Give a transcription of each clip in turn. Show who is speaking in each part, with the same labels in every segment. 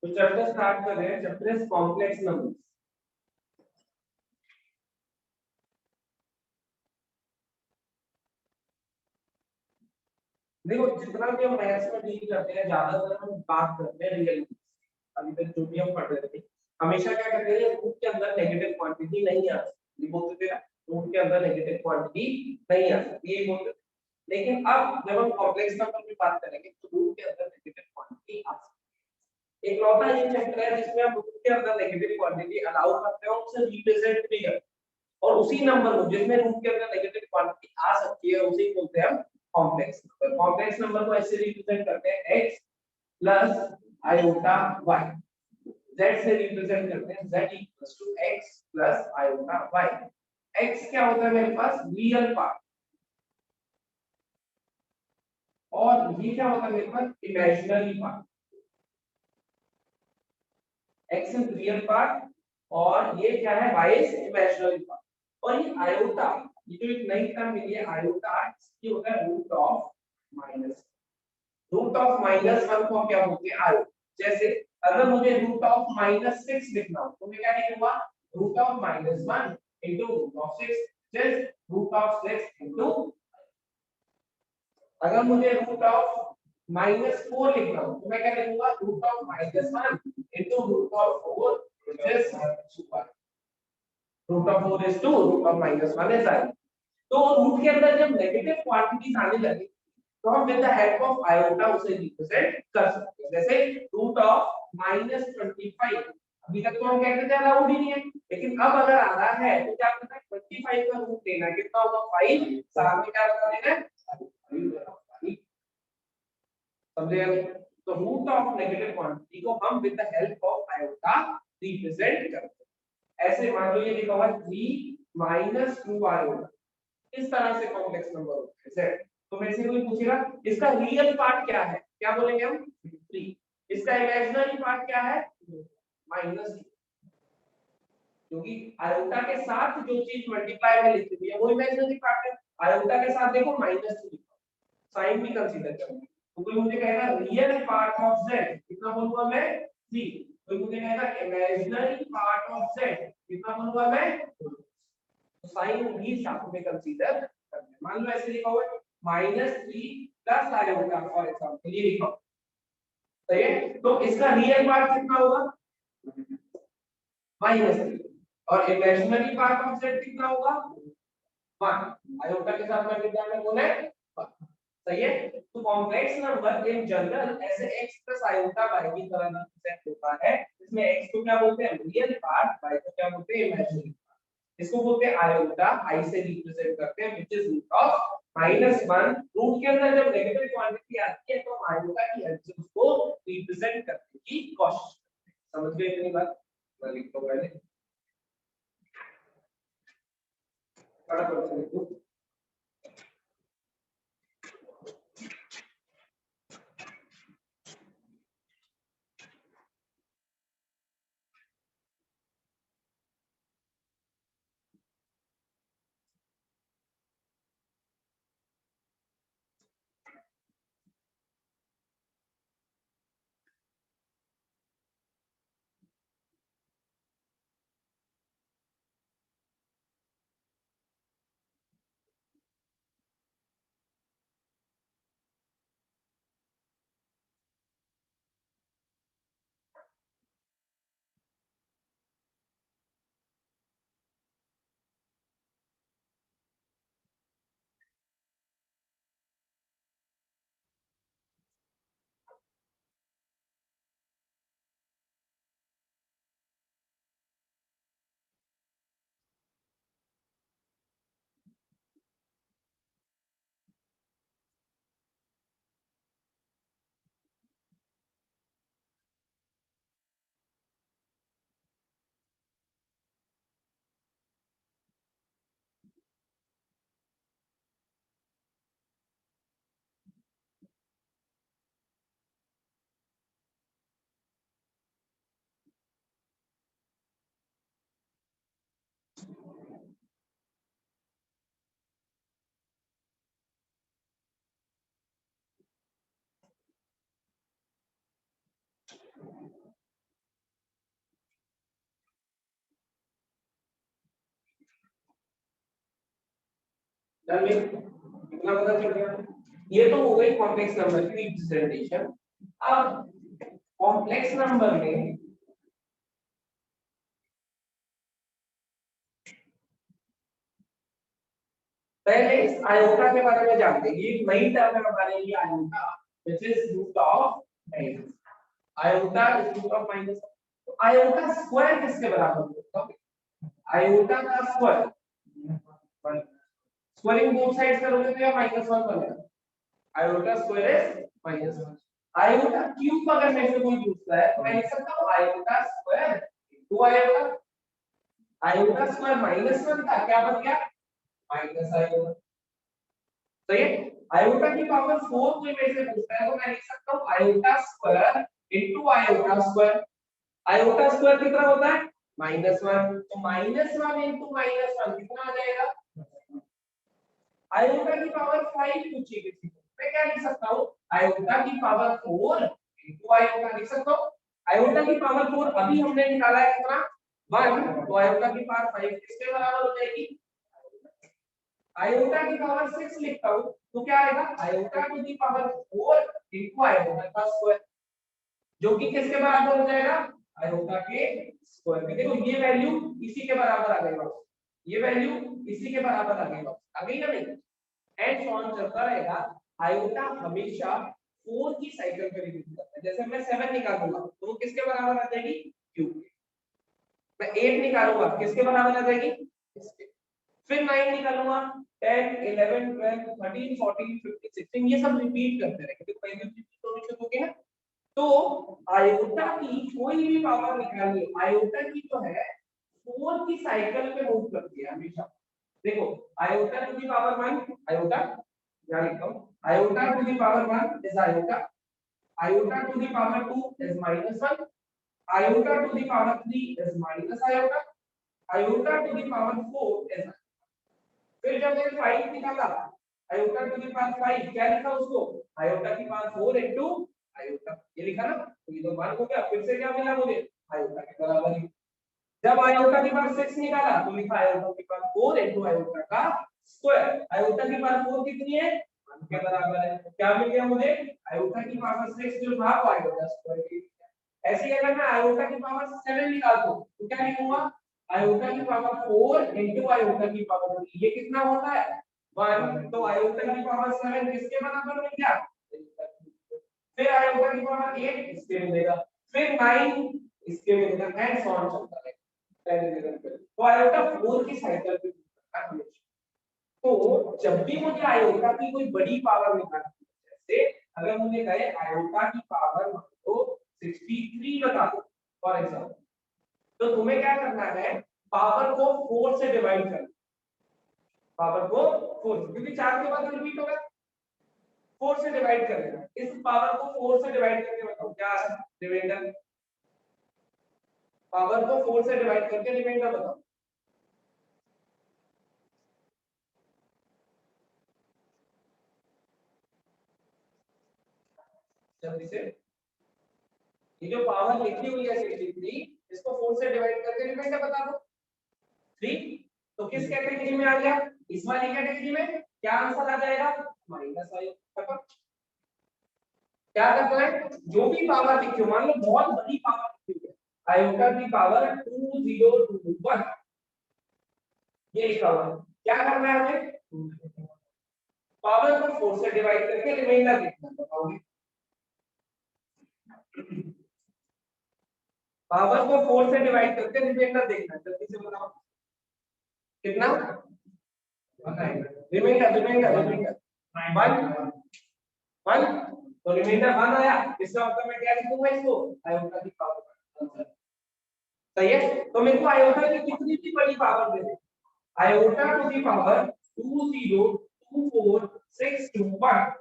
Speaker 1: तो chapter start कर रहे हैं। Chapter is complex numbers. देखो जितना भी हम मैथ्स में डील करते हैं ज्यादातर हम बात करते हैं रियल नंबर्स। अभी तक जो भी हम पढ़ रहे थे हमेशा क्या करते हैं, रूट के अंदर नेगेटिव क्वांटिटी नहीं आ सकती। ये बोलते थे ना, रूट के अंदर नेगेटिव क्वांटिटी नहीं आ सकती, ये बोलते थे। लेकिन अब जब हम कॉम्प्लेक्स नंबर की बात करेंगे तो रूट के अंदर नेगेटिव क्वांटिटी आ सकती है। एक लौता ये चैप्टर है जिसमें हम रूट के अंदर नेगेटिव क्वांटिटी अलाउ करते हैं, उसे रिप्रेजेंट भी करते हैं। और उसी नंबर को जिसमें रूट के अंदर नेगेटिव क्वांटिटी आ सकती है उसे बोलते हैं हम कॉम्प्लेक्स नंबर। कॉम्प्लेक्स नंबर को ऐसे रिप्रेजेंट करते हैं x plus iota y, z से रिप्रेजेंट करते हैं z equals to x plus iota y। x क्या होता है मेरे पास रियल पार्ट और ये क्या होता है मेरे पास imaginary part. x is real part और ये क्या है y इज इमेजिनरी पार्ट। और ये आयोटा, ये जो एक नई टर्म मिली है आयोटा, ये होता है root of minus. Root of minus one को क्या बोलते हैं आयोटा। जैसे अगर मुझे रूट ऑफ माइनस सिक्स लिखना हो तो मैं क्या लिखूंगा, root of minus one into root of six, just root of six into. अगर मुझे रूट ऑफ माइनस फोर लिखना हो तो मैं क्या लिखूंगा, root of minus one into root of four, root of four is two root of minus one is I. तो root के अंदर जब नेगेटिव क्वांटिटीज आने लगे तो हम with the help of iota उसे रिप्रेजेंट कर सकते हैं। जैसे रूट ऑफ माइनस 25, अभी तक तो हम कहते थे अलाउड ही नहीं है, लेकिन अब अगर आ रहा है तो क्या करना है, 25 का रूट लेना है, कितना होगा 5, साथ में क्या बता देना है, समझे। तो रूट ऑफ नेगेटिव क्वांटिटी को हम with the help of iota represent करते हैं। ऐसे मान लो ये लिखा हुआ है 3 माइनस 2 आयोटा, इस तरह से कॉम्प्लेक्स नंबर होते हैं। तो मेरे से कोई पूछेगा इसका रियल पार्ट क्या है, क्या बोलेंगे हम 3। इसका इमेजिनरी पार्ट क्या है -2, क्योंकि आयोटा के साथ जो चीज मल्टीप्लाई में लिखी हुई है वो इमेजिनरी पार्ट है। आयोटा के साथ देखो -2 लिखा, साइन भी कंसीडर करेंगे। तो कोई मुझे कहेगा रियल पार्ट ऑफ z, कितना बोलूंगा मैं 3। कोई मुझे कहेगा इमेजिनरी पार्ट ऑफ z, कितना बोलूंगा मैं 2। तो साइन भी साथ में कंसीडर करते हैं। मान लो ऐसे लिखा हुआ है -3 प्लस आयोटा फॉर एग्जांपल, ये लिखा सही है। तो इसका रियल पार्ट कितना होगा -3 और इमेजिनरी पार्ट ऑफ z कितना होगा 1। आयोटा के साथ मल्टीप्लाई में बोले 1, सही है। तो कॉम्प्लेक्स नंबर इन जनरल ऐसे x प्लस आयोटा y की तरह रिप्रेजेंट होता है। इसमें x को क्या बोलते हैं रियल पार्ट, y को क्या बोलते हैं इमेजिनरी। इसको बोलते हैं आयोटा, आई से रिप्रेजेंट करते हैं व्हिच इज रूट ऑफ -1। रूट के अंदर जब नेगेटिव क्वांटिटी आती है तो आयोटा की हेल्प से उसको रिप्रेजेंट करने की कोशिश करते हैं। समझ गए इतनी बात, मैं लिखता हूं पहले फटाफट से लिखो। डन में कितना पता चल गया। ये तो हो गई कॉम्प्लेक्स नंबर की रिप्रेजेंटेशन। अब कॉम्प्लेक्स नंबर में पहले इस आयोटा के बारे में जानते हैं। ये नई टर्म है हमारे लिए iota, which is root of minus. Iota is root of minus. तो आयोटा स्क्वायर किसके बराबर होता है? आयोटा का स्क्वायर, स्क्वायरिंग बोथ साइड्स करोगे तो यह -1 बनेगा। Iota square is -1। Iota cube अगर मेरे से कोई पूछता है तो मैं लिख सकता हूँ iota square to iota. Iota square -1 था, क्या बन गया? Minus iota. तो ये आयोटा की पावर 4 कोई मेरे से पूछता है तो मैं लिख सकता हूँ iota square into iota square. Iota square कितना होता है? -1। तो -1 इनटू -1 कितना आ जाएगा? आयोटा की पावर 5 पूछी किसी को, मैं क्या लिख सकता हूँ? आयोटा की पावर 4 इनटू आयोटा लिख सकता हूँ। आयोटा की पावर 4 अभी हमने निकाला है कितना? 1। तो आयोटा की पावर 5 किसके बराबर हो जाएगी? आयोटा की पावर 6 लिखता हूँ तो क्या आएगा? Iota to the power 4 into iota का स्क्वायर, जो कि किसके बराबर हो जाएगा? आयोटा के स्क्वायर के। देखो ये वैल्यू इसी के बराबर आ गई, ये वैल्यू इसी के बराबर आ गई ना नहीं? एंड सो ऑन चलता रहेगा। आयोटा हमेशा 4 की साइकिल पे रिपीट करता है। जैसे मैं 7 निकालूंगा तो वो किसके बराबर आ जाएगी? क्यूब के। मैं 8 निकालूंगा किसके बराबर आ जाएगी? इसके। फिर 9 निकालूंगा, 10 11 12 13 14 15 16 ये सब रिपीट करते रहेंगे। तो पहले तो निश्चित हो गया। तो आयोटा की कोई भी पावर निकालिए, आयोटा की जो है 4 की साइकिल पे मूव करती है हमेशा। देखो iota to the power 1 iota, यहाँ लिखता हूँ iota to the power 1 is iota, iota to the power 2 is -1, iota to the power 3 is minus iota, iota to the power 4 is. फिर जब मैंने 5 निकाला, आयोटा टू दी पावर 5 क्या लिखा उसको? आयोटा की पावर 4 इनटू आयोटा, ये लिखा ना? तो ये तो मान हो गया। फिर से क्या मिला मुझे? आयोटा के बराबर ही। जब आयोटा की पावर 6 निकाला तो लिखा आयोटा की पावर 4 इनटू आयोटा का स्क्वायर। आयोटा की पावर 4 कितनी है? 1 के बराबर है। तो क्या मिल गया मुझे? आयोटा की पावर 6 जो था वो आयोटा स्क्वायर की। ऐसे ही अगर मैं आयोटा की पावर 7 निकालता हूं तो क्या लिखूंगा? आयोटा की पावर 4 इनटू आयोटा की पावर 3, ये कितना होता है? 1। तो आयोटा की पावर 7 किसके बराबर मिल गया? फिर आयोटा की पावर 8 इसके मिलेगा, फिर 9 इसके मिलेगा, एंड सो ऑन चलता है। तो आयोटा 4 की साइकिल पे घूमता है हमेशा। तो जब भी मुझे आयोटा की कोई बड़ी पावर निकालनी है, जैसे अगर मुझे कहे आयोटा की पावर मान लो 63 बता दो फॉर एग्जांपल, तो तुम्हें क्या करना है? पावर को 4 से डिवाइड करना। पावर को 4 क्योंकि 4 के बाद रिपीट होगा, 4 से डिवाइड कर देना। इस पावर को 4 से डिवाइड करके बताओ क्या आ रहा है रिमाइंडर? पावर को 4 से डिवाइड करके रिमाइंडर बताओ। जल्दी से। ये जो पावर लिखी हुई है 63, इसको 4 से डिवाइड करके रिमाइंडर बता दो। 3। तो किस कैटेगरी में आ गया? इस वाली कैटेगरी में। क्या आंसर आ जाएगा? -5। खत्म। क्या करना है? जो भी पावर लिखी हो, मान लो बहुत बड़ी पावर लिखी है, आयोटा की पावर 2021 ये लिखा हुआ है, क्या करना है हमें? पावर को 4 से डिवाइड करके रिमाइंडर लिखना है। बताओगे? पावर को 4 से डिवाइड करके रिमाइंडर देखना है, जल्दी से बताओ कितना? Remainder remainder remainder 1 1। तो रिमाइंडर 1 आया, इसका मतलब मैं क्या लिखूंगा इसको? आयोटा की पावर। सही है। तो मेरे को आयोटा की कितनी भी बड़ी पावर दे दे, आयोटा टू दी पावर 2024621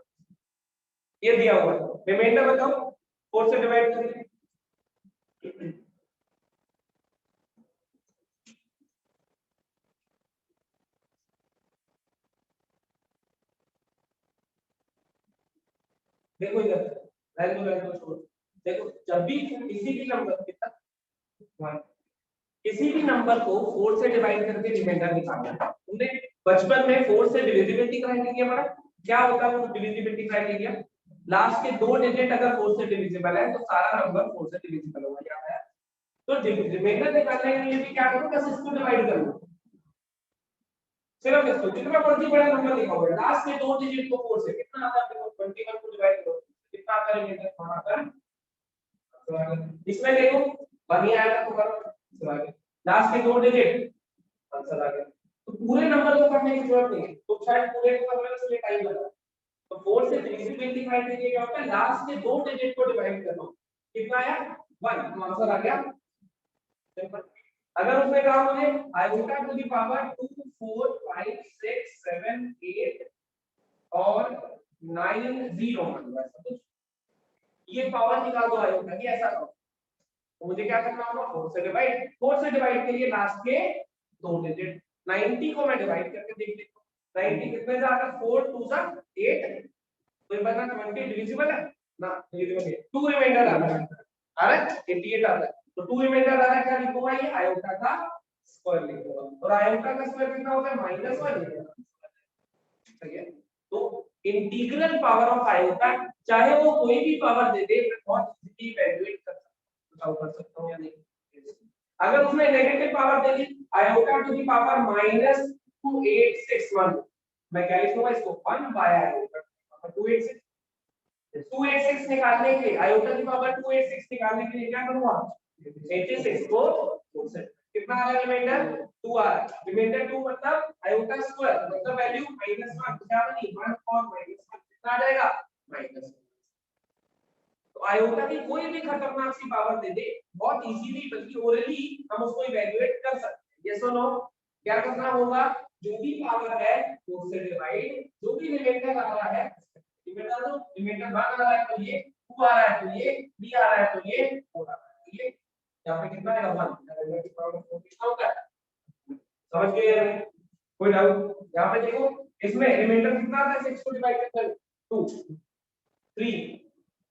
Speaker 1: ये दिया हुआ है। रिमाइंडर बताओ 4 से डिवाइड करके। देखो इधर वैल्यू वैल्यू छोड़ो। देखो जब भी किसी भी नंबर के साथ 1 किसी भी नंबर को 4 से डिवाइड करके रिमाइंडर निकालना है। तुमने बचपन में 4 से डिविजिबिलिटी क्राइटेरिया पढ़ा, क्या होता है वो डिविजिबिलिटी क्राइटेरिया? लास्ट के 2 डिजिट अगर 4 से डिविजिबल है तो सारा नंबर 4 से डिविजिबल होगा, याद है? तो रिमाइंडर निकालने के लिए भी क्या करो, बस इसको डिवाइड कर लो, सिर्फ इसको, जितना मर्जी बड़ा नंबर लिखा होगा, लास्ट के 2 डिजिट को 4 से कितना आता है, देखो 21 को डिवाइड करो कितना आता है, रिमाइंडर वहां पर इसमें देखो 1 ही आया था तुम्हारा, लास्ट के 2 डिजिट आंसर आ गया। तो पूरे नंबर को करने की जरूरत नहीं है, तो शायद पूरे को करने के लिए टाइम लगा। तो 4 से डिविजिबिलिटी क्राइटेरिया क्या होता है, लास्ट के 2 डिजिट को डिवाइड कर लो, कितना आया 1, तो आंसर आ गया। अगर उसमें कहा मुझे आयोटा टू द पावर 2 4 5 6 7 8 और 9 0 ऐसा कुछ, ये पावर निकाल दो आयोटा की, ऐसा करो तो मुझे क्या करना होगा, 4 से डिवाइड के लिए लास्ट के 2 डिजिट, 90 को मैं डिवाइड करके देख लेता हूं, 90 कितने से आता है, 4 2 जा 8, तो ये बना 20 डिविजिबल है ना, डिविजिबल है, 2 रिमाइंडर आ रहा है, आ रहा है 88 आता है, तो 2 रिमाइंडर आ रहा है, क्या लिखूंगा, ये आयोटा का स्क्वायर लिखूंगा, और आयोटा का स्क्वायर कितना होता है, -1, ठीक है? तो इंटीग्रल पावर ऑफ आयोटा, चाहे वो कोई भी पावर दे दे, मैं बहुत इजीली इवैल्यूएट कर सकता हूं या नहीं। अगर उसने नेगेटिव पावर दे दी, आयोटा टू द पावर -2861, मैं क्या लिखूंगा इसको, 1 बाय आयोटा पावर 286, 286 निकालने के लिए, आयोटा की पावर 286 निकालने के लिए क्या करूंगा, 86 को 2 से, कितना आ रहा है रिमाइंडर, 2 आ रहा है, रिमाइंडर 2 मतलब आयोटा स्क्वायर मतलब वैल्यू -1, क्या बनी 1 और -1 कितना आ जाएगा, -1। तो आयोटा की कोई भी खतरनाक सी पावर दे दे, बहुत इजीली बल्कि ओरली हम उसको इवैल्यूएट कर सकते हैं, यस और नो। क्या करना होगा, जो भी पावर है वो से डिवाइड, जो भी रिमाइंडर आ रहा है रिमाइंडर, तो रिमाइंडर 1 आ रहा है तो ये 2 आ रहा है तो ये 3 आ रहा है तो ये 4 आ रहा है तो ये, यहाँ पे कितना है 1, रिमाइंडर की पावर कितना होता है, समझ गए? कोई डाउट? यहाँ पे देखो इसमें रिमाइंडर कितना आता है, 6 को डिवाइड कर 2 3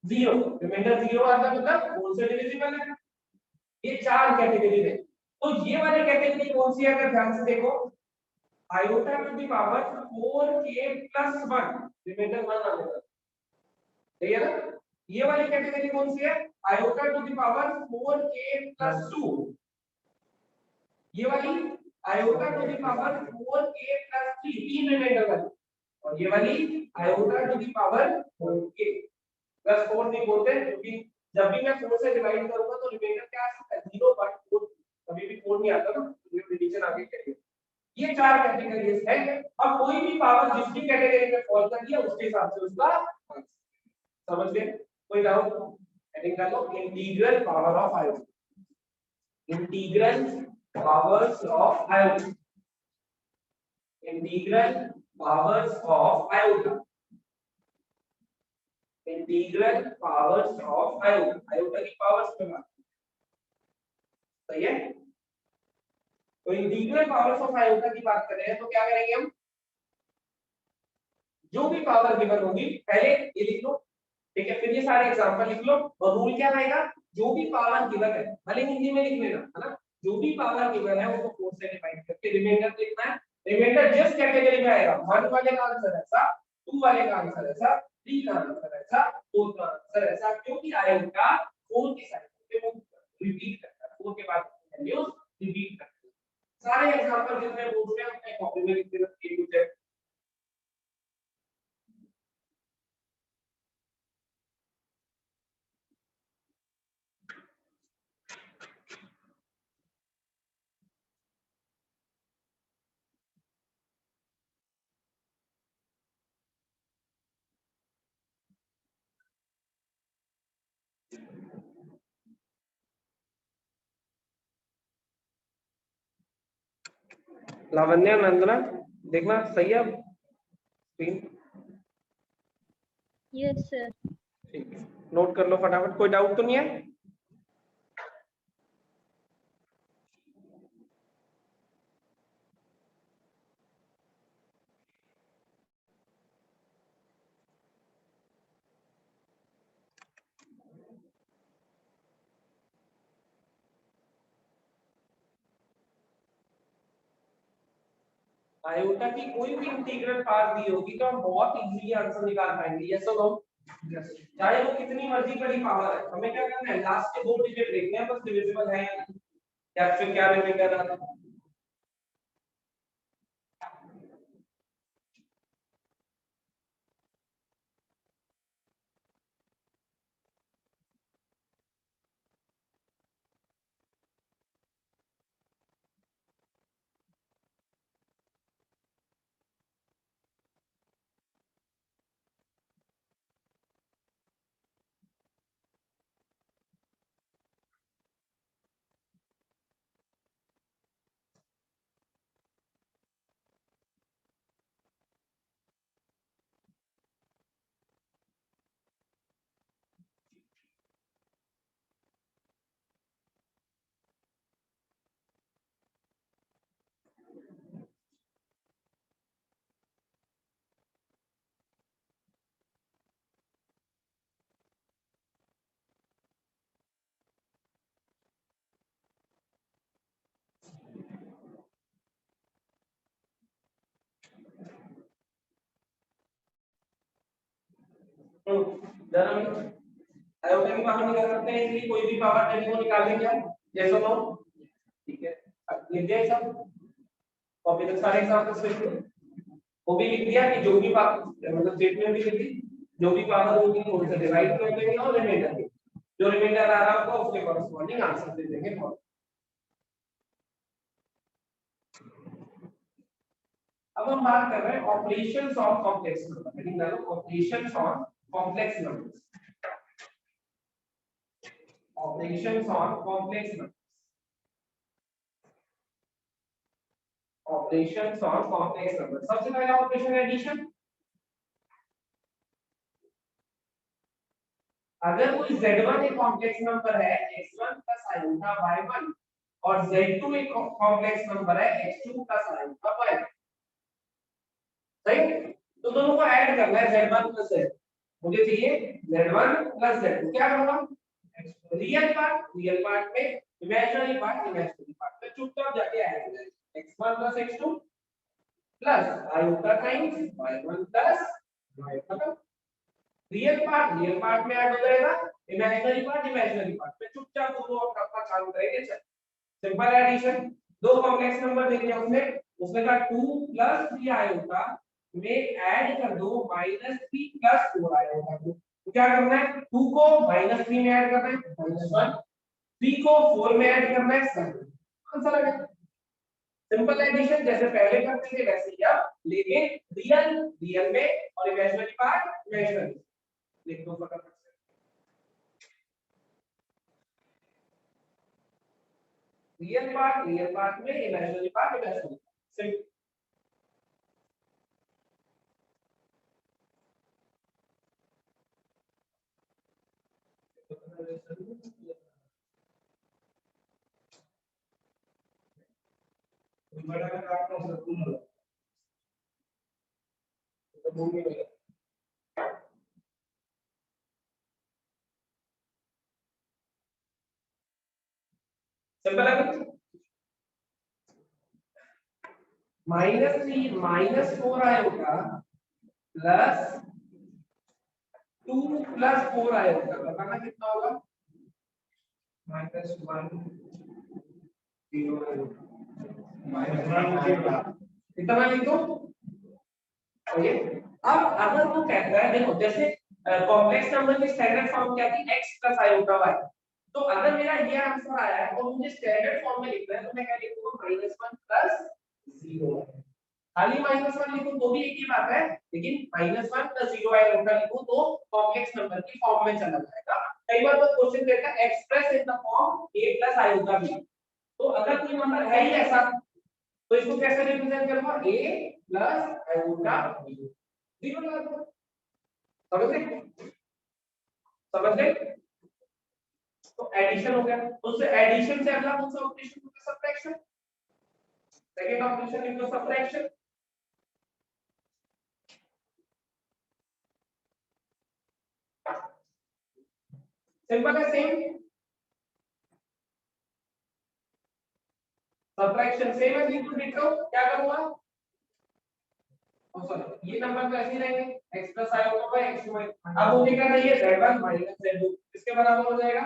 Speaker 1: 0, रिमाइंडर 0 आता है मतलब कौन से डिविजिबल है, ये 4 कैटेगरी है। तो ये वाली कैटेगरी कौन सी है, अगर ध्यान से देखो, iota to the power 4k + 1, remainder 1 आ जाएगा, सही है ना? ये वाली कैटेगरी कौन सी है, iota to the power 4k + 2, ये वाली iota to the power 4k + 3, 3 remainder वाली, और ये वाली iota to the power 4k +4 नहीं बोलते, क्योंकि जब भी मैं 4 से डिवाइड करूंगा तो रिमाइंडर क्या आ सकता है, 0 बट 4, कभी भी 4 नहीं आता ना, तो डिवीजन आगे करिए। ये 4 कैटेगरीज है, अब कोई भी पावर जिस भी कैटेगरी में फॉल कर दिया उसके हिसाब से उसका, समझ गए? कोई डाउट? हेडिंग कर लो, integral power of iota, integral powers of iota, integral powers of iota, integral powers of iota, iota की पावर्स पे बात, सही है? तो इंटीग्रल पावर्स ऑफ आयोटा की बात कर रहे हैं तो क्या करेंगे हम, जो भी पावर गिवन होगी पहले ये लिख लो, ठीक है, फिर ये सारे एग्जांपल लिख लो, और रूल क्या रहेगा, जो भी पावर गिवन है भले हिंदी में लिख लेना, है ना, जो भी पावर गिवन है उसको 4 से डिवाइड करके रिमाइंडर लिखना है, रिमाइंडर जिस कैटेगरी में आएगा, 1 वाले का आंसर ऐसा, 2 वाले का आंसर ऐसा, 3 का आंसर ऐसा, 4 का आंसर ऐसा, क्योंकि आयोटा 4 की साइड पे वो रिपीट करता है, 4 के बाद वैल्यूज रिपीट करता है। सारे एग्जांपल जितने पूछ रहे हैं अपने कॉपी में लिख देना, ये कुछ है। लावण्या नंदना देखना सही है स्क्रीन,
Speaker 2: यस सर।
Speaker 1: ठीक है, नोट कर लो फटाफट, कोई डाउट तो नहीं है? आयोटा की कोई भी इंटीग्रल पावर दी होगी तो हम बहुत इजीली आंसर निकाल पाएंगे। यस और नो? चाहे वो कितनी मर्जी बड़ी पावर है, हमें क्या करना है, लास्ट के 2 डिजिट देखने हैं बस, डिविजिबल है या नहीं, या फिर क्या रिमाइंडर आ रहा है। जरा आयोटा की पावर निकाल सकते हैं, इसलिए कोई भी पावर देने को निकाल लेंगे हम। जैसे नो, ठीक है, अब लिख दिया सब, कॉपी तक सारे एग्जांपल्स लिख दिए, वो भी लिख दिया कि जो भी पावर, मतलब स्टेटमेंट भी लिख दी, जो भी पावर होगी वो उसे डिवाइड कर देंगे और रिमाइंडर जो रिमाइंडर आ रहा होगा उसके कॉरेस्पॉन्डिंग आंसर दे देंगे। अब हम बात कर रहे हैं operations on complex number, heading डालो operations on complex numbers, operations on complex number, operations on complex number. सबसे पहला ऑपरेशन एडिशन। अगर कोई z1 एक कॉम्प्लेक्स नंबर है x1 प्लस आयोटा y1 और z2 एक कॉम्प्लेक्स नंबर है x2 प्लस आयोटा y, सही, तो दोनों को ऐड करना है z1 प्लस z, मुझे चाहिए z1 प्लस z2, क्या करूंगा, रियल पार्ट में, इमेजिनरी पार्ट में चुपचाप जाके ऐड कर देंगे, x1 plus x2 plus iota times y1 plus y, real part में ऐड हो जाएगा, इमेजिनरी पार्ट में चुपचाप दोनों अपना अपना काम करेंगे। सिंपल एडिशन, दो कॉम्प्लेक्स नंबर दे दिया उसने, उसने कहा 2 प्लस 3 आयोटा में ऐड कर दो -3 प्लस 4 आयोटा को, तो क्या करना है, 2 को -3 में ऐड करना है -1, 3 को 4 में ऐड करना है 7, आंसर आ गया। सिंपल एडिशन जैसे पहले करते थे वैसे ही अब, लेकिन रियल में और इमेजिनरी पार्ट इमेजिनरी, लिख दो फटाफट से। रियल पार्ट में, इमेजिनरी पार्ट इमेजिनरी, सिंपल। बड़ा का काम हो सकता है तो भूमि में सिंपल है, -3 -4 आएगा प्लस 2 प्लस 4 आएगा, बताना कितना होगा, -1 0 -1 इतना लिखो। ओके, अब अगर वो कहता है, देखो जैसे कॉम्प्लेक्स नंबर की स्टैंडर्ड फॉर्म क्या थी, x प्लस आयोटा y, तो अगर मेरा ये आंसर आया है और मुझे स्टैंडर्ड फॉर्म में लिखना है तो मैं क्या लिखूंगा, -1 प्लस 0, खाली -1 लिखूं तो भी एक ही बात है, लेकिन -1 प्लस 0 आयोटा लिखूं तो कॉम्प्लेक्स नंबर की फॉर्म में चला जाएगा। कई बार तो क्वेश्चन कहता है express in the form a plus iota b, तो अगर कोई नंबर है ही ऐसा तो इसको कैसे रिप्रेजेंट करूंगा, a प्लस आयोटा b, 0 लगा दो, समझ गए, समझ गए, तो एडिशन हो गया, उससे एडिशन से अगला कौन सा ऑपरेशन होगा, subtraction, second operation into subtraction. Simple है, सेम सब्ट्रैक्शन सेम है, डिटो, क्या करूंगा, सॉरी ये नंबर तो ऐसे ही रहेंगे x प्लस i होगा x टू अब मुझे क्या चाहिए z1 माइनस z2 इसके बराबर हो जाएगा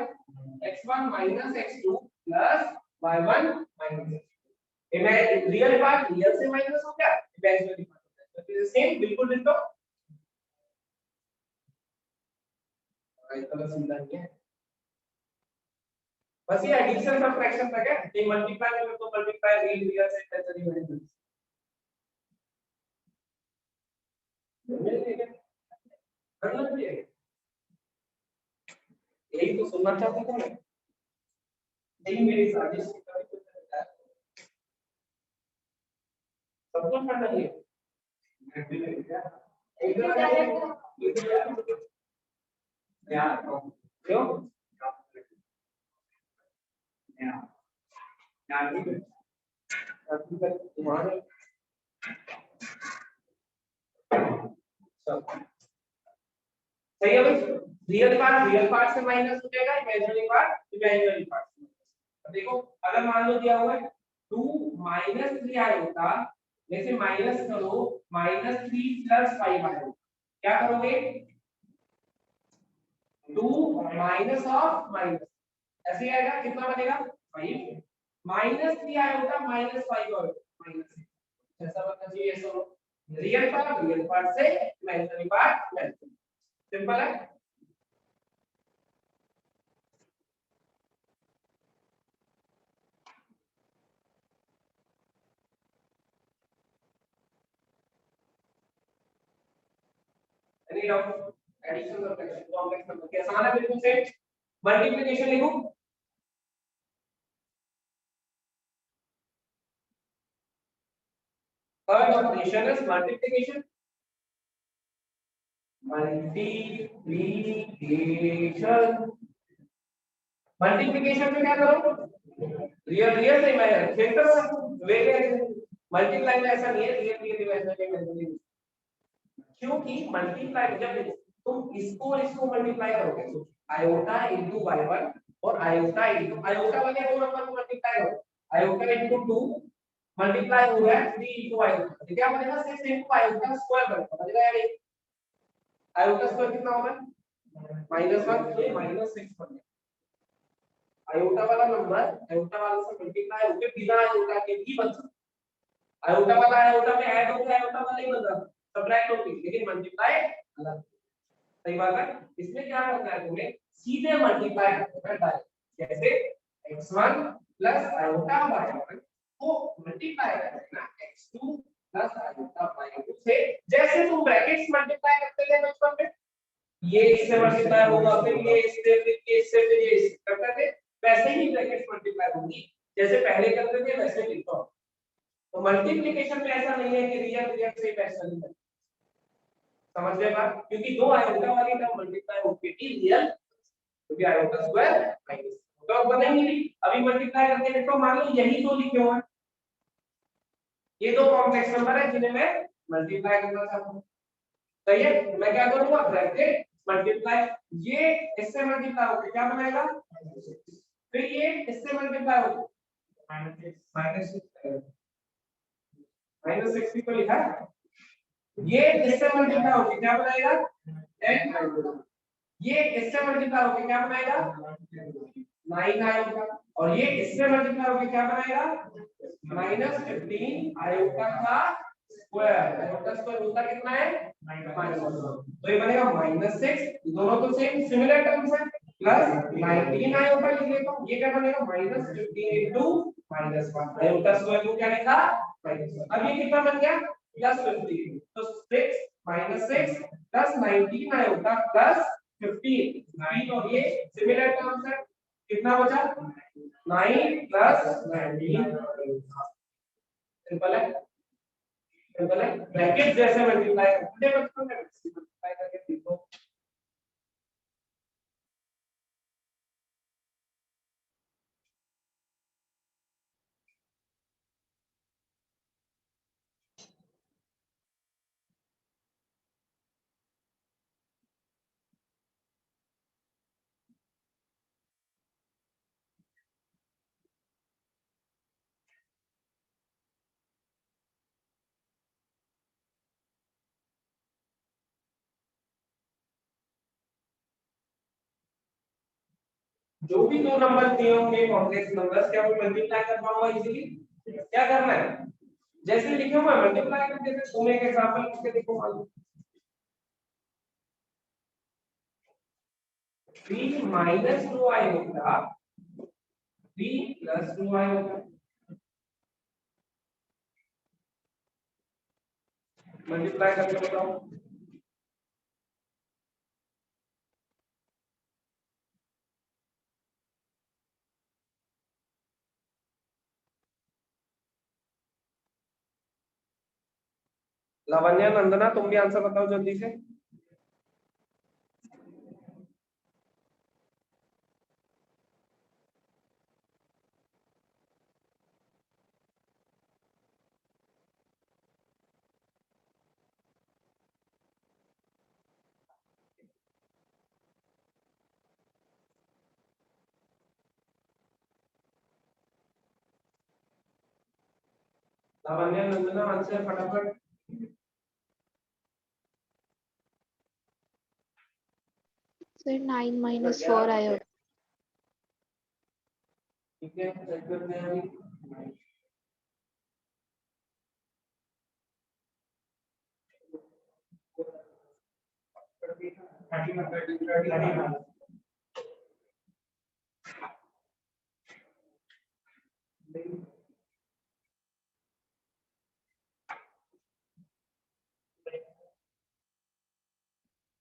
Speaker 1: x1 minus x2 plus y1 minus x2 image real part real से माइनस हो गया इमेजिनरी पार्ट हो गया तो सेम बिल्कुल डिटो इतना सीधा नहीं है बस ये एडिशन सब्ट्रैक्शन तक है ये मल्टीप्लाई में तो मल्टीप्लाई रियल रियल से कैसे नहीं बनेगी यही तो सुनना चाहता था मैं यही मेरी साजिश थी कभी कुछ नहीं सबको पढ़ना है क्यों तुम्हारे सही है भाई रियल पार्ट से माइनस हो जाएगा इमेजिनरी पार्ट से अब देखो अगर मान लो दिया हुआ है 2 माइनस 3 आया होता जैसे माइनस करो माइनस 3 प्लस 5 आया क्या करोगे 2 माइनस ऑफ माइनस ऐसे ही आएगा कितना बनेगा 5 माइनस 3 आया होता माइनस 5 और माइनस ऐसा बनना चाहिए सब रियल पार्ट से इमेजिनरी पार्ट सिंपल है any doubt addition subtraction complex number के आसान है बिल्कुल से मल्टीप्लिकेशन लिखो third operation is multiplication multiplication में क्या करो रियल रियल से इमेजिन चेक करो वे मल्टीप्लाई में ऐसा नहीं है रियल रियल इमेजिनरी क्योंकि मल्टीप्लाई जब तुम इसको और इसको मल्टीप्लाई करोगे तो आयोटा इनटू y1 और आयोटा इनटू आयोटा वाले दो नंबर को मल्टीप्लाई करो आयोटा इनटू 2 मल्टीप्लाई हो गया 3 इनटू आयोटा तो क्या बनेगा 6 इनटू आयोटा स्क्वायर बनेगा बनेगा यार ये आयोटा स्क्वायर कितना होगा -1 तो ये -6 बन गया आयोटा वाला नंबर आयोटा वाले से मल्टीप्लाई होके बिना आयोटा के भी बन सकता आयोटा वाला आयोटा में ऐड हो गया आयोटा वाला ही बन रहा सब्ट्रैक्ट होके लेकिन मल्टीप्लाई अलग सही बात है इसमें क्या करना है तुम्हें सीधे मल्टीप्लाई करना है डायरेक्ट जैसे x1 प्लस आयोटा y1 को मल्टीप्लाई करना x2 प्लस आयोटा y2 से जैसे तुम ब्रैकेट्स मल्टीप्लाई करते थे बचपन में ये इससे मल्टीप्लाई होगा फिर ये इससे फिर ये इससे फिर ये इससे करते थे वैसे ही ब्रैकेट्स मल्टीप्लाई होंगी जैसे पहले करते थे वैसे लिखो तो मल्टीप्लिकेशन में ऐसा नहीं है कि रियल रियल से पैसा नहीं समझ गए बात क्योंकि दो आयोटा वाली टर्म मल्टीप्लाई होके भी रियल क्योंकि आयोटा स्क्वायर माइनस तो बनेंगे नहीं अभी मल्टीप्लाई करके देखो मान लो यही दो लिखे हुए हैं ये दो कॉम्प्लेक्स नंबर है जिन्हें मैं मल्टीप्लाई करना चाहता हूं सही है मैं क्या करूंगा ब्रैकेट मल्टीप्लाई ये इससे मल्टीप्लाई होके क्या बनाएगा फिर ये इससे मल्टीप्लाई होके -6 भी तो लिखा है ये इससे मल्टीप्लाई होके क्या बनाएगा n ये इससे मल्टीप्लाई होके क्या बनाएगा 9 आएगा और ये इससे मल्टीप्लाई होके क्या बनाएगा -15 आयोटा का स्क्वायर आयोटा स्क्वायर होता कितना है तो ये बनेगा -6 दोनों तो सेम सिमिलर टर्म्स है प्लस 19 आयोटा लिख लेता हूं ये क्या बनेगा -15 इनटू -1 आयोटा स्क्वायर को क्या लिखा -1 अब ये कितना बन गया +15 तो 6 -6 प्लस 19 आयोटा प्लस 15 9 और ये सिमिलर टर्म्स है कितना बचा 9 प्लस 19 सिंपल है ब्रैकेट जैसे मल्टीप्लाई करते हैं बच्चों ने मल्टीप्लाई करके देखो जो भी दो नंबर दिए होंगे कॉम्प्लेक्स नंबर्स, क्या वो मल्टीप्लाई कर पाऊंगा इजीली? क्या करना है, जैसे लिखे हुआ मल्टीप्लाई कर देते। तुम एक एग्जांपल लिख के देखो, मान लो 3 माइनस 2i होगा 3 प्लस 2i होगा। मल्टीप्लाई करके बताओ। लावण्या, नंदना, तुम भी आंसर बताओ जल्दी से। लावण्या, नंदना, आंसर फटाफट।
Speaker 2: सर 9 माइनस 4 आया।
Speaker 1: ठीक है, चेक करते हैं अभी।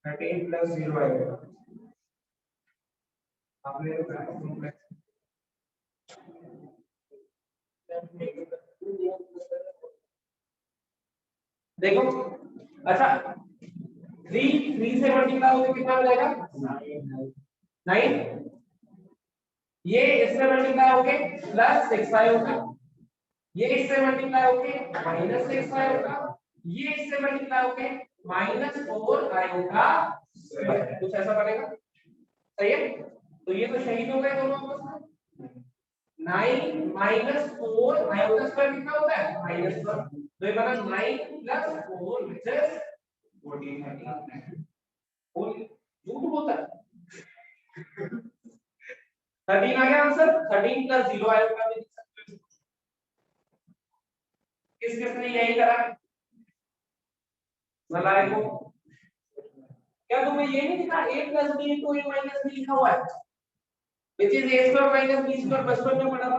Speaker 1: थर्टीन प्लस 0 आएगा। आपने देखो, अच्छा 3 से मल्टीप्लाई होके कितना मिलेगा? 9। ये इससे मल्टीप्लाई होके प्लस 6i होगा। ये इससे मल्टीप्लाई होके माइनस 6i होगा। ये इससे मल्टीप्लाई होके माइनस 4i होगा। कुछ ऐसा बनेगा, सही है? तो ये तो शहीद हो गए दोनों आपस में। 9 माइनस 4 i होगा, स्क्वायर कितना होता है? -1। तो ये बना 9 प्लस 4 व्हिच इज 14। बोल झूठ बोलता है। 13 आ गया आंसर। 13 प्लस 0 आया होगा, भी लिख सकते हो। किस किसने यही करा? नलायक को। क्या तुम्हें ये नहीं दिखा a plus b into a minus b लिखा हुआ है, which is a square minus b square? बचपन में पढ़ा था,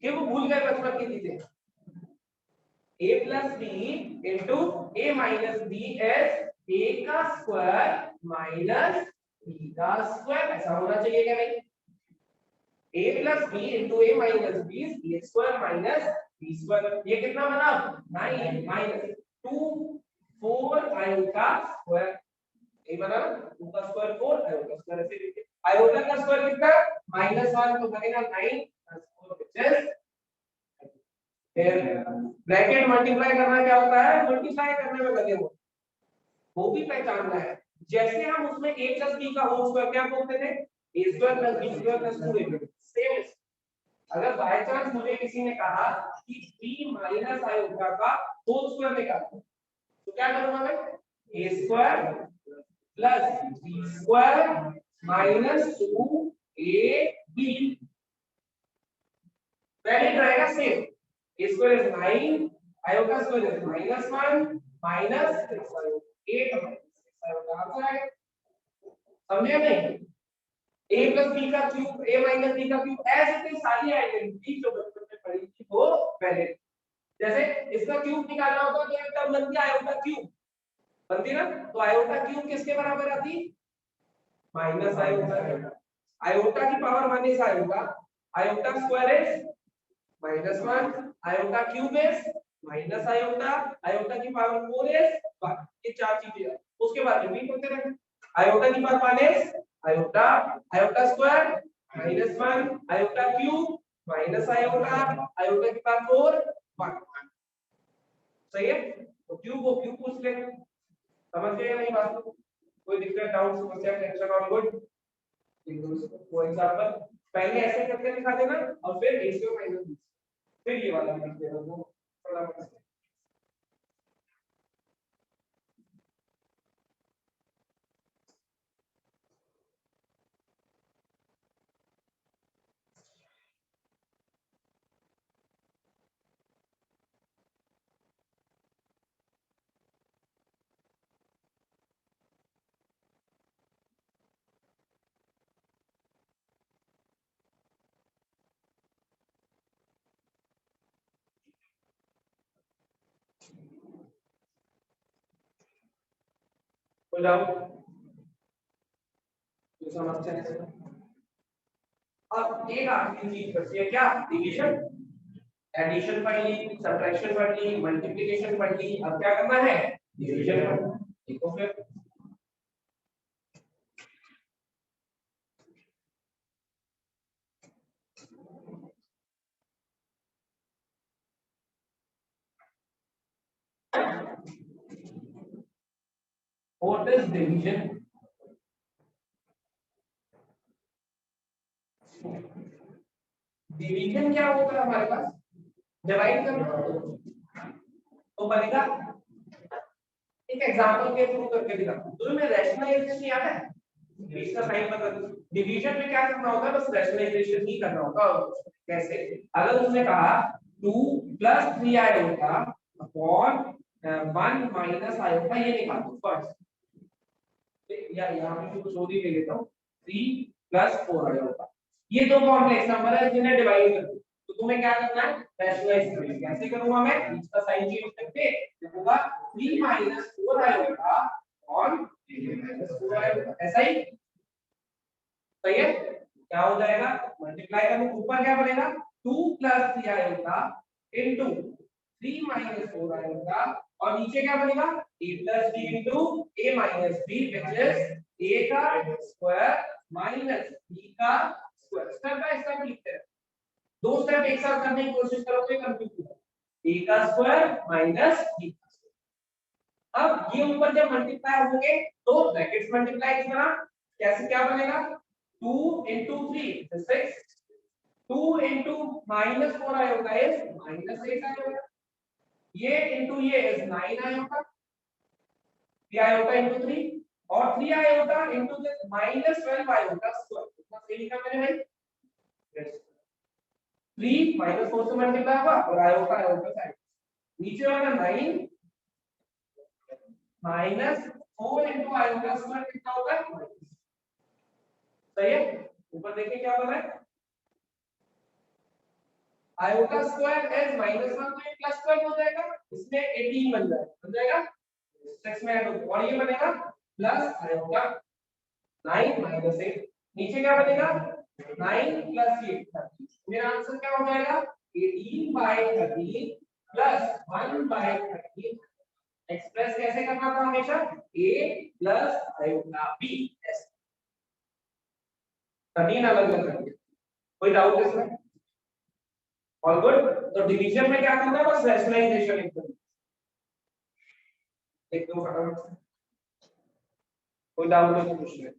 Speaker 1: ये वो भूल गए बचपन की चीजें। a plus b into a minus b is a का स्क्वायर माइनस b का स्क्वायर। ऐसा होना चाहिए क्या नहीं? a plus b into a minus b is a square minus b square. ये कितना बना? 9 माइनस 2 4i का स्क्वायर। ये बना 2 का स्क्वायर 4, i का स्क्वायर। ऐसे लिखिए, i का स्क्वायर कितना? -1, तो बनेगा 9 + 4 which is। फिर ब्रैकेट मल्टीप्लाई करना क्या होता है? मल्टीप्लाई करने में लगे वो भी पहचानना है। जैसे हम उसमें a + b का होल स्क्वायर क्या बोलते थे? a² + b² + 2ab। सेम। अगर बाय चांस मुझे किसी ने कहा कि b माइनस i का होल स्क्वायर निकालो, तो क्या करूंगा मैं? a² + b² - 2ab। वैलिड रहेगा same. a square is 9, iota square is -1 minus 6 8 minus 6 iota answer आएगा। समझे नहीं? a plus b का क्यूब, a minus b का क्यूब, ऐसे इतनी सारी आइडेंटिटी जो बचपन में पढ़ी थी वो वैलिड। जैसे इसका क्यूब निकालना होता तो एक टर्म बनती है आयोटा क्यूब, बनती ना? तो आयोटा क्यूब किसके बराबर आती? Minus iota. आयोटा की power 1 is iota, iota square is -1, iota cube is minus iota, iota की पावर 4 इज 1। ये चार चीजें हैं। उसके बाद रिपीट होते रहे। आयोटा की power 1 is iota, iota square -1, iota cube minus iota, iota की पावर 4 1। सही है? तो क्यूब को क्यूब पूछ ले। समझ गए या नहीं बात को? कोई दिक्कत, डाउट, समस्या, tension? All good? For example पहले ऐसे करके दिखा देना और फिर a² - b, फिर ये वाला लिख देना। वो थोड़ा हो जाओ ये समझते हैं। अब एक आखिरी चीज बची है क्या, डिवीजन। एडिशन पढ़ ली, सब्ट्रैक्शन पढ़ ली, मल्टीप्लिकेशन पढ़ ली, अब क्या करना है, डिवीजन पढ़ना है। देखो फिर व्हाट इज डिवीजन। डिवीजन क्या होता है हमारे पास, डिवाइड करना तो बनेगा। एक एग्जांपल के थ्रू करके दिखाता हूं। तुम्हें रैशनलाइजेशन याद है, इसका साइन बता दो। डिवीजन में क्या करना होता है, बस रैशनलाइजेशन ही करना होगा। कैसे, अगर तुमने कहा 2 + 3 आयोटा अपॉन 1 - आयोटा, ये निकाल दो फर्स्ट, या यहां पे कुछ और ही ले लेता हूं, 3 + 4 आयोटा। ये दो कॉम्प्लेक्स नंबर है जिन्हें डिवाइड कर दो, तो तुम्हें क्या करना है, रैशनलाइज करना है। कैसे करूंगा मैं, इसका साइन चेंज करके लिखूंगा 3 - 4 आयोटा और 3 - 4 आयोटा, ऐसा ही सही है। क्या हो जाएगा, मल्टीप्लाई करूं, ऊपर क्या बनेगा, 2 + 3 आयोटा इनटू 3 - 4 आयोटा, और नीचे क्या बनेगा, a + b into a - b, which is a का स्क्वायर माइनस b का स्क्वायर। स्टेप बाय स्टेप लिखते हैं, दो स्टेप एक साथ करने की कोशिश करोगे कंफ्यूज हो जाओगे। a का स्क्वायर माइनस b का स्क्वायर। अब ये ऊपर जब मल्टीप्लाई होंगे तो ब्रैकेट्स मल्टीप्लाई की तरह कैसे क्या बनेगा, 2 * 3 is 6, 2 * -4 आयोटा is -8 आयोटा, ये इनटू ये is 9 आयोटा, 3 आयोटा इनटू 3, और 3 iota into this -12 iota square. कितना सही लिखा मैंने भाई, yes। 3 -4 से मल्टीप्लाई हुआ और आयोटा आयोटा साइड, नीचे वाला 9 -4 इनटू आयोटा स्क्वायर कितना होगा, सही है। ऊपर देखिए क्या बना है, आयोटा स्क्वायर इज -1 तो ये +12 हो जाएगा, इसमें 18 बन जाएगा 6 में ऐड हो, और ये बनेगा प्लस आयोटा 9 - 8, नीचे क्या बनेगा 9 + 8 30। मेरा आंसर क्या हो जाएगा, 18/13 + 1/13। एक्सप्रेस कैसे करना था हमेशा, a + आयोटा b, ऐसे 13 अलग अलग करके। कोई डाउट इसमें, ऑल गुड। तो डिवीजन में क्या करना है, बस रैशनलाइजेशन एकदम एक दो फटाफट से। कोई डाउट तो पूछ ले।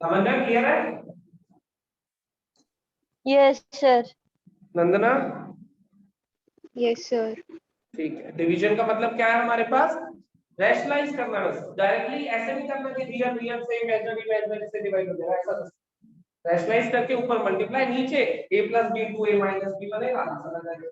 Speaker 1: समझ में क्लियर है,
Speaker 3: यस सर।
Speaker 1: नंदना।
Speaker 2: Yes, sir.
Speaker 1: ठीक है, डिवीजन का मतलब क्या है हमारे पास, रैशनलाइज करना, बस डायरेक्टली ऐसे नहीं करना कि रियल रियल से इमेजिनरी इमेजिनरी से डिवाइड हो जाएगा, ऐसा रैशनलाइज करके ऊपर मल्टीप्लाई, नीचे a + b * a - b बनेगा, समझ आ गया।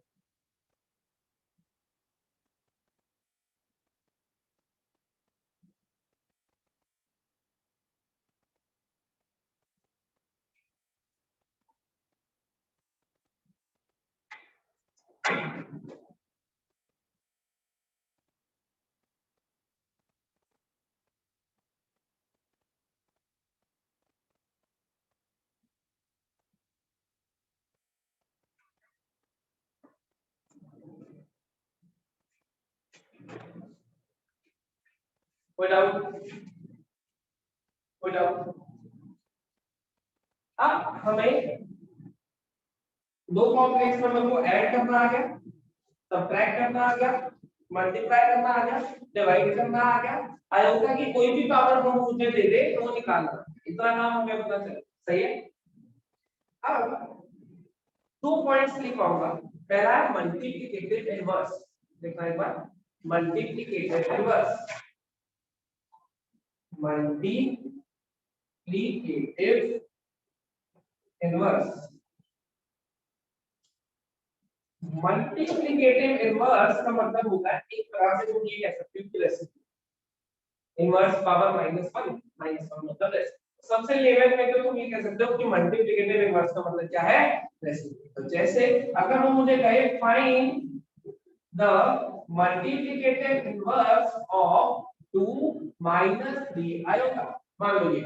Speaker 1: कोई डाउट, कोई डाउट। अब हमें दो कॉम्प्लेक्स नंबर को ऐड करना आ गया, सब्ट्रैक्ट करना आ गया, मल्टीप्लाई करना आ गया, डिवाइड करना आ गया, आयोटा की कोई भी पावर हम मुझे दे दे तो वो निकालना, इतना नाम हमें पता चले, सही है। अब 2 पॉइंट्स लिखवाऊंगा, पहला है मल्टीप्लिकेटिव इनवर्स, देखना एक बार, multiplicative inverse, multiplicative inverse. Multiplicative inverse का मतलब होता है एक तरह से तुम ये कह सकते हो कि रेसिप्रोकल। इनवर्स पावर -1 मतलब रेसिप्रोकल। सबसे लेवल में तो तुम ये कह सकते हो कि मल्टीप्लिकेटिव इनवर्स का मतलब क्या है, रेसिप्रोकल। जैसे अगर वो मुझे कहे find the multiplicative inverse of 2 - 3 iota, मान लो ये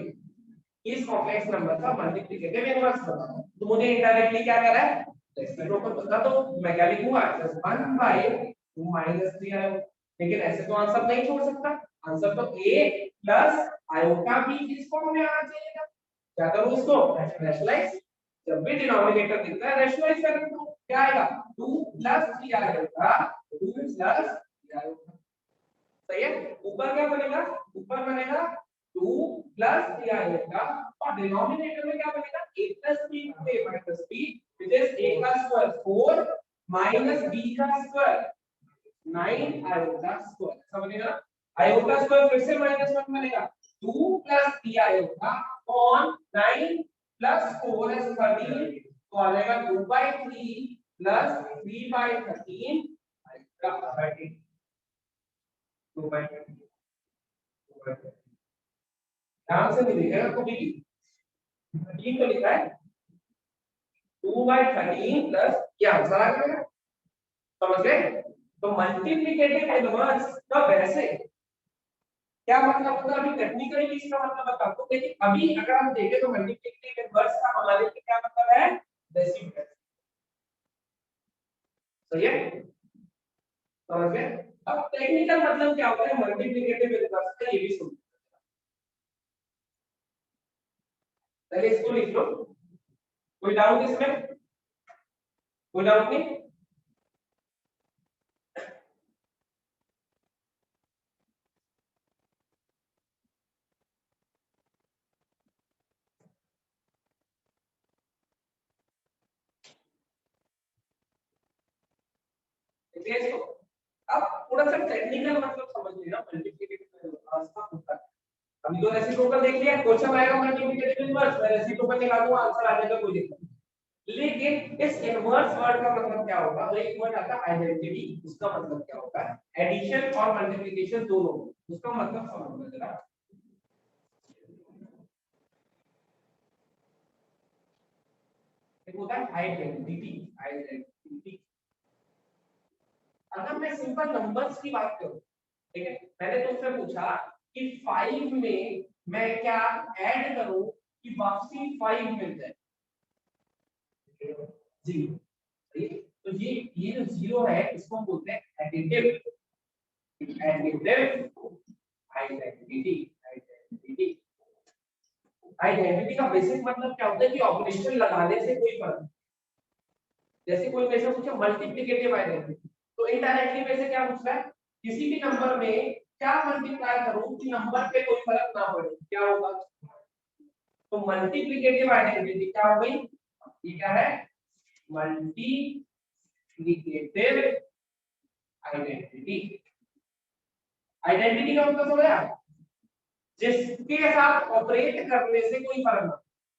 Speaker 1: इस कॉम्प्लेक्स नंबर का मल्टीप्लिकेटिव इनवर्स बताओ, तो मुझे इनडायरेक्टली क्या कर रहा है, रेसिप्रोकल बता। तो मैं क्या लिखूंगा, 1/2 - 3 आयोटा। लेकिन ऐसे तो आंसर नहीं छोड़ सकता, आंसर तो a प्लस आयोटा भी इस फॉर्म में आना चाहिए था। क्या करूं इसको, रैशनलाइज। जब भी डिनोमिनेटर दिखता है रैशनलाइज कर दो, क्या आएगा 2 + 3 आयोटा, 2 + 3 आयोटा। सही है। ऊपर क्या बनेगा, ऊपर बनेगा 2 + 3 आयोटा और डिनोमिनेटर में क्या बनेगा, a + b * a - b which is a का स्क्वायर 4 - b का स्क्वायर 9 आयोटा स्क्वायर। समझेगा, आयोटा स्क्वायर फिर से -1 बनेगा, 2 + 3 आयोटा on 9 + 4 is 13, तो आ जाएगा 2/3 + 3/13 आयोटा 13, 2/13। ध्यान से नहीं देखा तो भी 13 तो लिखा है, 2/13 प्लस ये आंसर आ गया। समझ गए। तो मल्टीप्लिकेटिव इनवर्स का वैसे क्या मतलब होता है, अभी टेक्निकली इसका मतलब बताता हूं। देखिए अभी अगर हम देखें तो मल्टीप्लिकेटिव इनवर्स का हमारे लिए क्या मतलब है, रेसिप्रोकल। सही है, समझ गए। अब टेक्निकल मतलब क्या होता है मल्टीप्लिकेटिव इनवर्स का, ये भी सुन पहले इसको लिख लो। कोई डाउट इसमें, कोई डाउट नहीं। देखिए इसको अब थोड़ा सा टेक्निकल मतलब समझ लेना मल्टीप्लिकेटिव इनवर्स का होता है। अभी तो रेसिप्रोकल देख लिया, क्वेश्चन आएगा मल्टीप्लिकेटिव इनवर्स, मैं रेसिप्रोकल निकाल दूंगा, आंसर आ जाएगा, कोई दिक्कत नहीं। लेकिन इस इनवर्स वर्ड का मतलब क्या होगा, तो एक वर्ड आता है आइडेंटिटी, उसका मतलब क्या होता है, एडिशन और मल्टीप्लिकेशन दोनों, उसका मतलब समझना जरा। एक होता है आइडेंटिटी, आइडेंटिटी। अगर मैं सिंपल नंबर्स की बात करूं, ठीक है, मैंने तुमसे पूछा कि 5 में मैं क्या ऐड करूं कि वापसी 5 मिल जाए, जी। तो ये जो जीरो है इसको हम बोलते हैं additive, additive identity, identity. Identity का बेसिक मतलब क्या होता है कि ऑपरेशन लगाने से कोई फर्क नहीं। जैसे कोई मेरे से पूछे मल्टीप्लिकेटिव आइडेंटिटी, तो इनडायरेक्टली मेरे से क्या पूछ रहा है, किसी भी नंबर में क्या मल्टीप्लाई करूं कि नंबर पे कोई फर्क ना पड़े, क्या होगा। तो मल्टीप्लिकेटिव आइडेंटिटी क्या हो गई, ये क्या है, मल्टीप्लिकेटिव आइडेंटिटी। आइडेंटिटी का मतलब हो गया जिसके साथ ऑपरेट करने से कोई फर्क ना।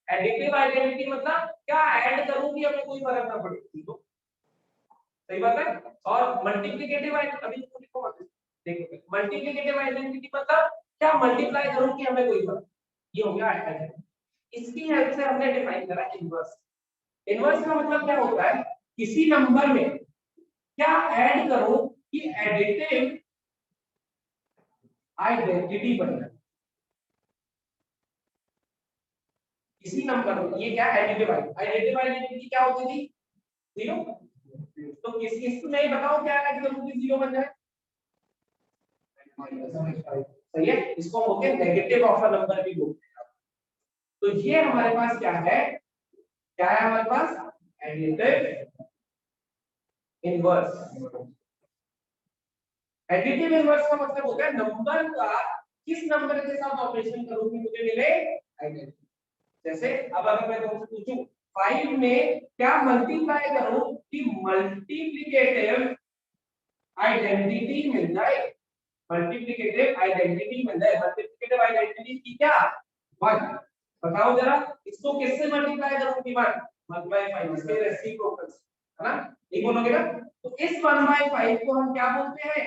Speaker 1: एडिटिव आइडेंटिटी मतलब क्या ऐड करूं कि हमें कोई फर्क ना पड़े, तो सही बात है। और मल्टीप्लिकेटिव आइडेंटिटी अभी तो लिखो मत, देखो मल्टीप्लिकेटिव आइडेंटिटी मतलब क्या मल्टीप्लाई करूं कि हमें कोई फर्क, ये हो गया आइडेंटिटी। इसकी हेल्प से हमने डिफाइन करा इनवर्स। इनवर्स का मतलब क्या होता है, किसी नंबर में क्या ऐड करो कि एडिटिव आइडेंटिटी बन जाए। किसी नंबर में ये क्या एडिटिव आइडेंटिटी क्या होती थी, जीरो। तो किस इसमें बताओ क्या ऐड करूं कि जीरो बन जाए, सही है। इसको बोलते हैं नेगेटिव ऑफ अ नंबर भी बोलते हैं। तो ये हमारे पास क्या है, क्या है हमारे पास, एडिटिव इनवर्स। एडिटिव इनवर्स का मतलब होता है नंबर का किस नंबर के साथ ऑपरेशन करूं कि मुझे मिले आइडेंटिटी। जैसे अब अगर मैं तुमसे पूछूं 5 में क्या मल्टीप्लाई करूं कि मल्टीप्लिकेटिव आइडेंटिटी मिल जाए, मल्टीप्लिकेटिव आइडेंटिटी मिल जाए। मल्टीप्लिकेटिव आइडेंटिटी की क्या, 1। बताओ जरा इसको किससे मल्टीप्लाई करूं कि 1 1/5, इसके रेसिप्रोकल है ना, ये बोलोगे ना। तो इस 1/5 को हम क्या बोलते हैं,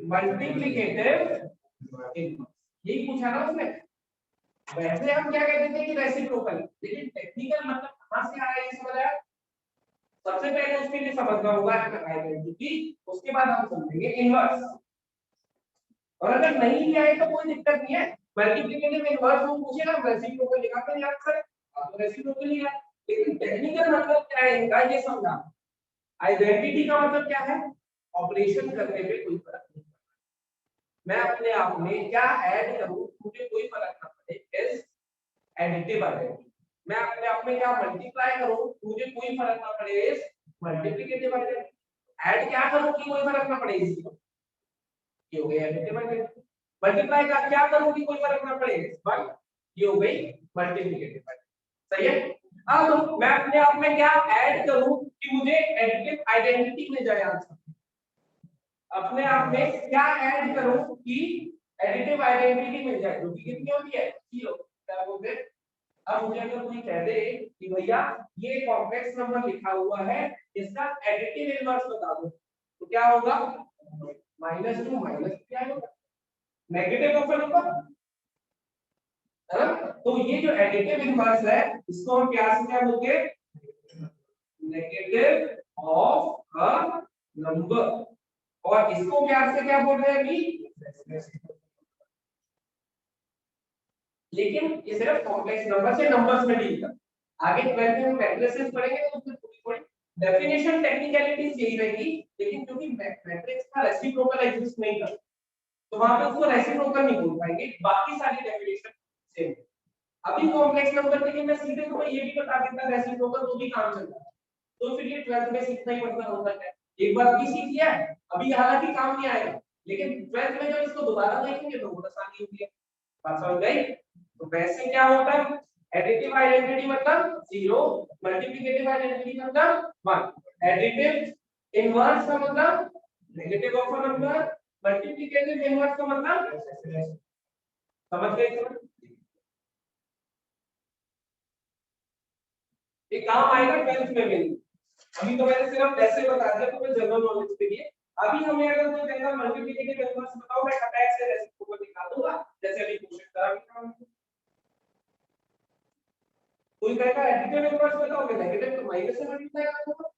Speaker 1: मल्टीप्लिकेटिव इनवर्स, यही पूछा ना उसने। वैसे हम क्या कहते थे कि रेसिप्रोकल, लेकिन टेक्निकल मतलब कहां से आ रहा है ये समझ आया। सबसे पहले उसके लिए समझना होगा आइडेंटिटी, उसके बाद हम समझेंगे इनवर्स। और अगर नहीं भी आए तो कोई दिक्कत नहीं है, मल्टीप्लिकेटिव इनवर्स हम पूछेगा रेसिप्रोकल लिखा कर याद सर, आप तो रेसिप्रोकल ही है, लेकिन टेक्निकल मतलब क्या है इनका ये समझा। आइडेंटिटी का मतलब क्या है, ऑपरेशन करने में कोई फर्क नहीं, मैं अपने आप में क्या ऐड करूं मुझे कोई फर्क ना पड़े, इज एडिटिव आइडेंटिटी। मैं अपने आप में क्या मल्टीप्लाई करूं मुझे कोई फर्क ना पड़े, इज मल्टीप्लिकेटिव आइडेंटिटी। ऐड क्या करूं कि कोई फर्क ना पड़े, इसको ये हो गई एडिटिव आइडेंटिटी। मल्टीप्लाई का क्या करूं कि कोई फर्क ना पड़े, बट ये हो गई मल्टीप्लिकेटिव आइडेंटिटी। सही है। अब मैं अपने आप में क्या ऐड करूं कि मुझे एडिटिव आइडेंटिटी मिल जाए आंसर, अपने आप में क्या ऐड करूं कि एडिटिव आइडेंटिटी मिल जाए, जो कि कितनी होती है 0। क्या बोलते हैं। अब मुझे अगर कोई कह दे कि भैया ये कॉम्प्लेक्स नंबर लिखा हुआ है, इसका एडिटिव इनवर्स बता दो, तो क्या होगा, -2 क्या होगा, नेगेटिव ऑफ नंबर है ना। तो ये जो एडिटिव इनवर्स है इसको हम प्यार से क्या बोलते हैं, नेगेटिव ऑफ अ नंबर, और इसको प्यार से क्या बोल रहे हैं अभी, लेकिन ये सिर्फ कॉम्प्लेक्स नंबर से नंबर्स में डील कर। आगे 12th में मैट्रिसेस पढ़ेंगे तो उसमें थोड़ी डेफिनेशन टेक्निकलिटीज यही रहेगी, लेकिन क्योंकि मैट्रिक्स का रेसिप्रोकल एग्जिस्ट नहीं करता तो वहां पे उसको रेसिप्रोकल नहीं बोल पाएंगे, बाकी सारी डेफिनेशन सेम। अभी कॉम्प्लेक्स नंबर के लिए मैं सीधे तो ये भी बता देता रेसिप्रोकल तो भी काम चलता है, तो फिर ये 12th में सीखना ही मतलब होता है। एक बार भी सीख लिया अभी हालांकि काम नहीं आएगा, लेकिन 12th में जब इसको दोबारा देखेंगे तो बहुत आसानी होगी। बात समझ गई। तो वैसे क्या होता है, एडिटिव आइडेंटिटी मतलब 0, मल्टीप्लिकेटिव आइडेंटिटी मतलब 1, एडिटिव इनवर्स का मतलब negative of a number, multiplicative inverse का मतलब समझ गए। ये काम आएगा 12th में भी, अभी तो मैंने सिर्फ ऐसे बता दिया तो मैं जनरल नॉलेज के लिए। अभी हमें अगर कोई कहता मल्टीप्लिकेटिव इनवर्स बताओ, मैं अटैक से रेसिप्रोकल निकाल दूंगा, जैसे अभी क्वेश्चन करा भी था। कोई कहेगा एडिटिव इनवर्स बताओ, मैं नेगेटिव तो माइनस से मल्टीप्लाई कर दूंगा।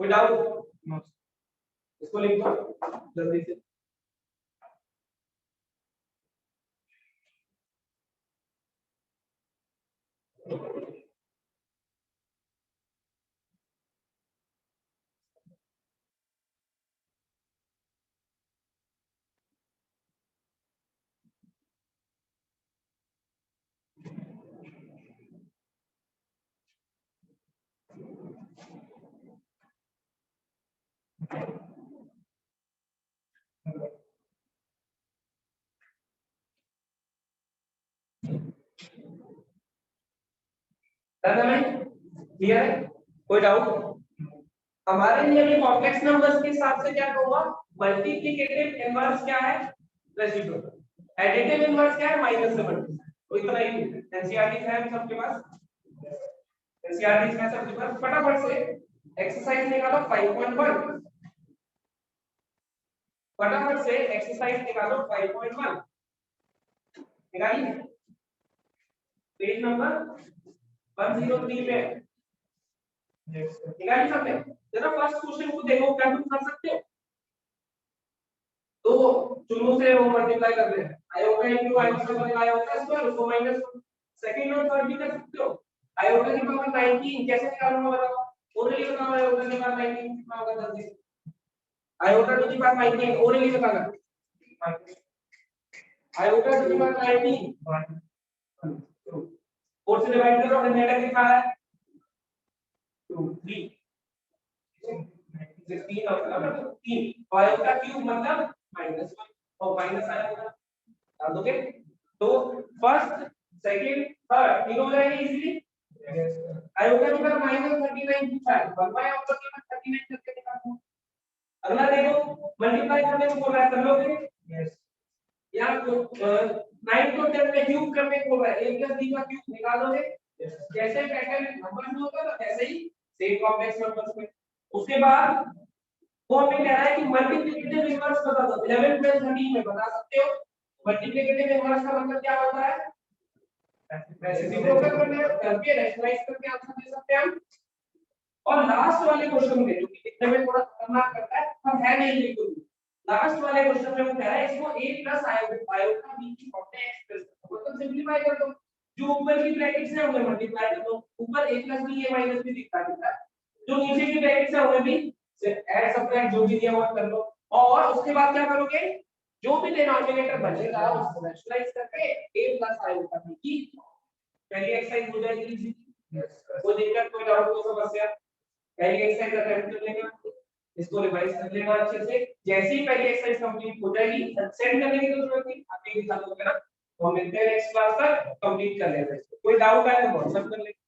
Speaker 1: कोई डाउट, इसको लिख दो जल्दी से। क्लियर है, कोई डाउट। हमारे लिए भी कॉम्प्लेक्स नंबर्स के हिसाब से क्या होगा, मल्टीप्लिकेटिव इनवर्स क्या है, रेसिप्रोकल। एडिटिव इनवर्स क्या है, माइनस से मल्टीप्लाई। तो इतना ही एनसीईआरटी है हम सबके पास, एनसीईआरटी है सबके पास। फटाफट से एक्सरसाइज निकालो 5.1, फटाफट से एक्सरसाइज निकालो 5.1 निकालिए, पेज नंबर 103 पे निकालिए सबने। जरा फर्स्ट क्वेश्चन को देखो, क्या तुम कर सकते हो। तो चुनो से वो मल्टीप्लाई कर रहे हैं, iota into iota iota square उसको माइनस, सेकंड और थर्ड भी कर सकते हो। आयोटा की पावर 19 कैसे निकालूंगा बताओ, ओरली बताओ, आयोटा की पावर 19 कितना होगा जल्दी से, iota to the power 19 orally बताना, आयोटा टू द पावर 19 4 से डिवाइड करो, नेगेटिव कितना है 2 3 16 मतलब 3, आयोटा क्यूब मतलब -1 और माइनस आया होगा, डाल दोगे। तो फर्स्ट सेकंड थर्ड तीनों हो जाएंगे इजीली। आयोटा की बार -39 पूछा है, 1 बाय आयोटा की बार 39 करके निकालो। अगला देखो मल्टीप्लाई करने को बोल रहा है, कर लोगे। यस या 9 को 10 में क्यूब करने को है a + b का क्यूब निकालोगे जैसे पैटर्न नंबर में होगा ना वैसे ही सेम कॉम्प्लेक्स नंबर्स में। उसके बाद वो हमें कह रहा है कि मल्टीप्लिकेटिव इनवर्स बता दो 11 + 13 में बता सकते हो। मल्टीप्लिकेटिव इनवर्स का मतलब क्या होता है रेसिप्रोकल करके रैशनलाइज करके आंसर दे सकते हैं हम। और लास्ट वाले क्वेश्चन में जो कि दिखने में थोड़ा खतरनाक करता है पर है नहीं बिल्कुल। लास्ट वाले क्वेश्चन में वो कह रहा है इसको a + आयोटा b की फॉर्म में एक्सप्रेस करो मतलब सिंपलीफाई कर दो। जो ऊपर की ब्रैकेट्स है उन्हें मल्टीप्लाई कर दो ऊपर a + b a - b दिखता है जो नीचे की ब्रैकेट्स है उन्हें भी ऐड सब्ट्रैक्ट जो भी दिया हुआ कर लो। और उसके बाद क्या करोगे जो भी डिनोमिनेटर बचेगा उसको रैशनलाइज करके a + आयोटा b की पहली एक्सरसाइज हो जाएगी इजी। कोई दिक्कत कोई डाउट कोई समस्या पहली एक्सरसाइज अटेम्प्ट कर लेना इसको रिवाइज कर लेना अच्छे से। जैसे ही पहली एक्सरसाइज कंप्लीट हो जाएगी सेंड करने की तो जरूरत नहीं आप यही दिखा दोगे ना। तो हम मिलते हैं नेक्स्ट क्लास तक कंप्लीट कर लेते हैं। कोई डाउट आए तो व्हाट्सएप कर लेना।